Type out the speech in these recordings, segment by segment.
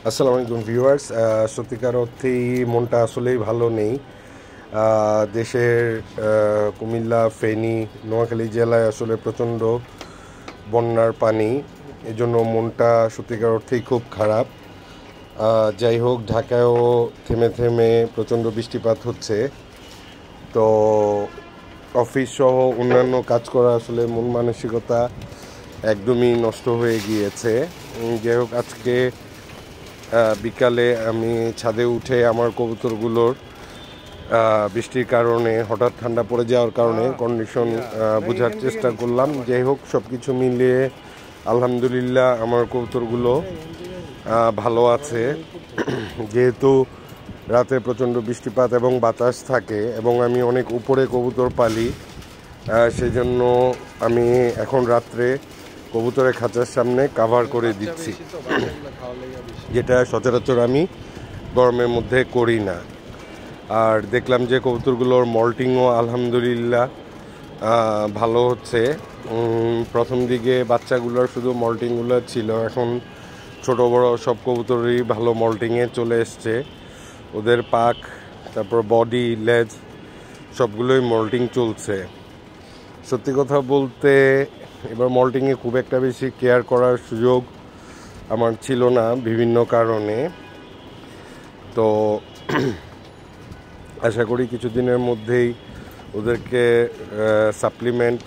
আসসালামু আলাইকুম ভিউয়ার্স। সত্যিকার অর্থেই মনটা আসলেই ভালো নেই। দেশের কুমিল্লা, ফেনী, নোয়াখালী জেলায় আসলে প্রচণ্ড বন্যার পানি, এজন্য মনটা সত্যিকার অর্থেই খুব খারাপ। যাই হোক, ঢাকায়ও থেমে থেমে প্রচণ্ড বৃষ্টিপাত হচ্ছে। তো অফিস সহ অন্যান্য কাজ করা আসলে মন মানসিকতা একদমই নষ্ট হয়ে গিয়েছে। যাই হোক, আজকে বিকালে আমি ছাদে উঠে আমার কবুতরগুলোর বৃষ্টির কারণে হঠাৎ ঠান্ডা পড়ে যাওয়ার কারণে কন্ডিশন বোঝার চেষ্টা করলাম। যাই হোক, সব কিছু মিলিয়ে আলহামদুলিল্লাহ আমার কবুতরগুলো ভালো আছে। যেহেতু রাতে প্রচণ্ড বৃষ্টিপাত এবং বাতাস থাকে এবং আমি অনেক উপরে কবুতর পালি, সেই জন্য আমি এখন রাত্রে কবুতরের খাঁচার সামনে কাভার করে দিচ্ছি, যেটা সচরাচর আমি গরমের মধ্যে করি না। আর দেখলাম যে কবুতরগুলোর মল্টিংও আলহামদুলিল্লাহ ভালো হচ্ছে। প্রথম দিকে বাচ্চাগুলোর শুধু মল্টিংগুলো ছিল, এখন ছোট বড় সব কবুতরই ভালো মল্টিংয়ে চলে এসছে। ওদের পাখ, তারপর বডি, লেজ সবগুলোই মল্টিং চলছে। সত্যি কথা বলতে এবার মল্টিংয়ে খুব একটা বেশি কেয়ার করার সুযোগ আমার ছিল না বিভিন্ন কারণে। তো আশা করি কিছুদিনের মধ্যেই ওদেরকে সাপ্লিমেন্ট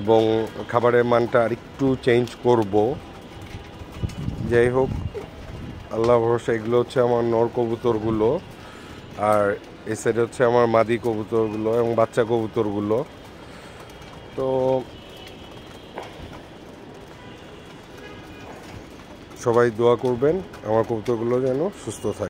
এবং খাবারের মানটা আরেকটু চেঞ্জ করব। যাই হোক, আল্লাহ ভরসা। এগুলো হচ্ছে আমার নর কবুতরগুলো, আর এই সাইডে হচ্ছে আমার মাদি কবুতরগুলো এবং বাচ্চা কবুতরগুলো। তো সবাই দোয়া করবেন আমার কবুতরগুলো যেন সুস্থ থাকে।